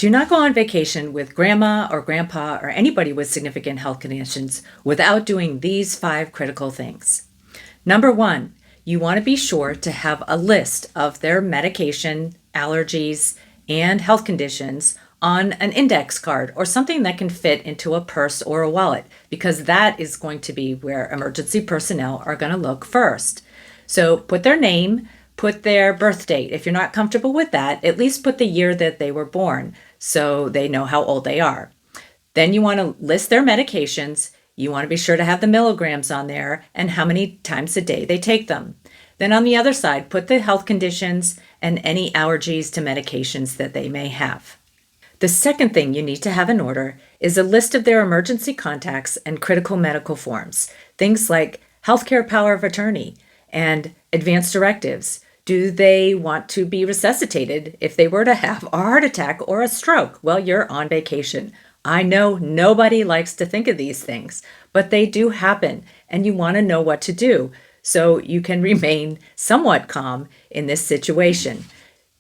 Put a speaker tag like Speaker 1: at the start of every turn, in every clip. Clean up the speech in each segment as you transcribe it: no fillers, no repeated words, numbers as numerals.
Speaker 1: Do not go on vacation with grandma or grandpa or anybody with significant health conditions without doing these 5 critical things. Number one, you want to be sure to have a list of their medication, allergies, and health conditions on an index card or something that can fit into a purse or a wallet, because that is going to be where emergency personnel are going to look first. So put their name, put their birth date. If you're not comfortable with that, at least put the year that they were born so they know how old they are. Then you want to list their medications. You want to be sure to have the milligrams on there and how many times a day they take them. Then on the other side, put the health conditions and any allergies to medications that they may have. The second thing you need to have in order is a list of their emergency contacts and critical medical forms, things like healthcare power of attorney and advance directives. Do they want to be resuscitated if they were to have a heart attack or a stroke while you're on vacation? I know nobody likes to think of these things, but they do happen, and you want to know what to do so you can remain somewhat calm in this situation.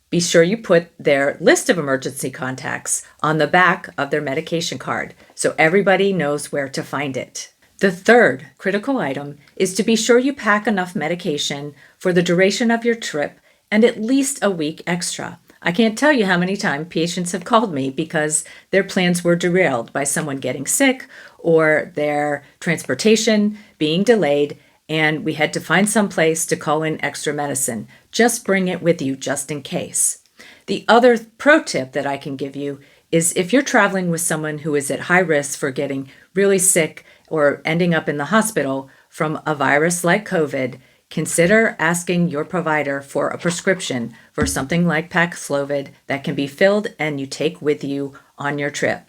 Speaker 1: Be sure you put their list of emergency contacts on the back of their medication card so everybody knows where to find it. The third critical item is to be sure you pack enough medication for the duration of your trip and at least a week extra. I can't tell you how many times patients have called me because their plans were derailed by someone getting sick or their transportation being delayed, and we had to find some place to call in extra medicine. Just bring it with you just in case. The other pro tip that I can give you is if you're traveling with someone who is at high risk for getting really sick or ending up in the hospital from a virus like COVID, consider asking your provider for a prescription for something like Paxlovid that can be filled and you take with you on your trip.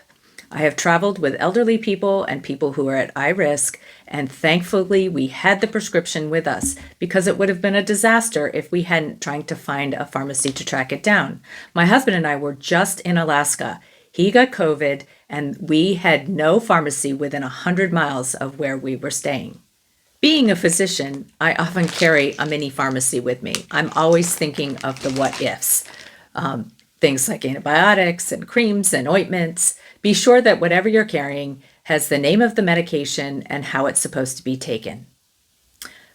Speaker 1: I have traveled with elderly people and people who are at high risk, and thankfully we had the prescription with us because it would have been a disaster if we hadn't tried to find a pharmacy to track it down. My husband and I were just in Alaska. He got COVID and we had no pharmacy within 100 miles of where we were staying. Being a physician, I often carry a mini pharmacy with me. I'm always thinking of the what ifs. Things like antibiotics and creams and ointments. Be sure that whatever you're carrying has the name of the medication and how it's supposed to be taken.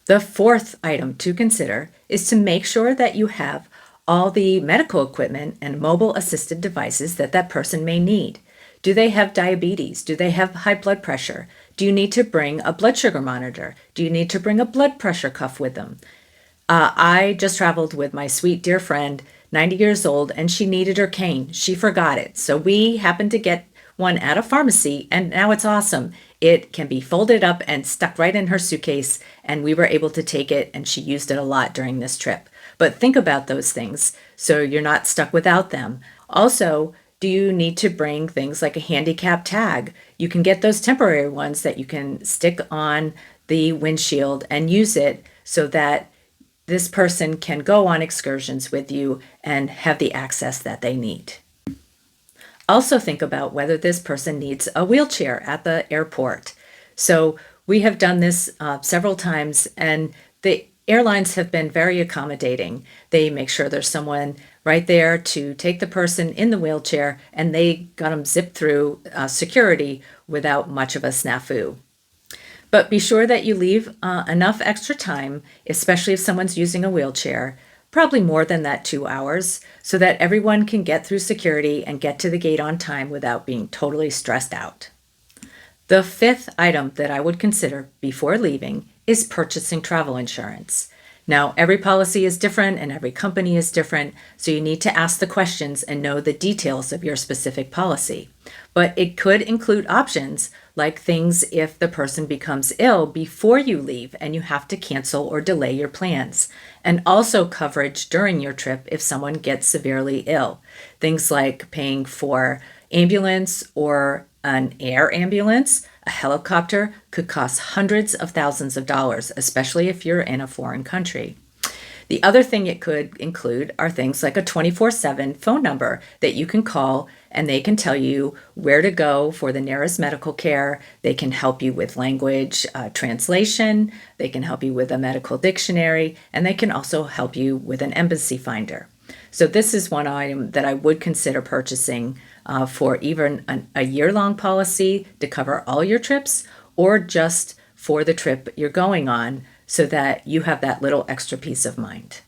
Speaker 1: The fourth item to consider is to make sure that you have all the medical equipment and mobile assisted devices that that person may need. Do they have diabetes? Do they have high blood pressure? Do you need to bring a blood sugar monitor? Do you need to bring a blood pressure cuff with them? I just traveled with my sweet dear friend, 90 years old, and she needed her cane. She forgot it. So we happened to get one at a pharmacy, and now it's awesome. It can be folded up and stuck right in her suitcase, and we were able to take it, and she used it a lot during this trip. But think about those things so you're not stuck without them. Also, do you need to bring things like a handicap tag? You can get those temporary ones that you can stick on the windshield and use it so that this person can go on excursions with you and have the access that they need. Also think about whether this person needs a wheelchair at the airport. So we have done this several times, and the airlines have been very accommodating. They make sure there's someone right there to take the person in the wheelchair, and they got them zipped through security without much of a snafu. But be sure that you leave enough extra time, especially if someone's using a wheelchair, probably more than that 2 hours, so that everyone can get through security and get to the gate on time without being totally stressed out. The fifth item that I would consider before leaving is purchasing travel insurance. Now, every policy is different and every company is different, so you need to ask the questions and know the details of your specific policy. But it could include options like things if the person becomes ill before you leave and you have to cancel or delay your plans, and also coverage during your trip if someone gets severely ill. Things like paying for ambulance or an air ambulance. A helicopter could cost hundreds of thousands of dollars, especially if you're in a foreign country. The other thing it could include are things like a 24/7 phone number that you can call, and they can tell you where to go for the nearest medical care. They can help you with language translation. They can help you with a medical dictionary, and they can also help you with an embassy finder. So this is one item that I would consider purchasing for even a year-long policy to cover all your trips, or just for the trip you're going on, so that you have that little extra peace of mind.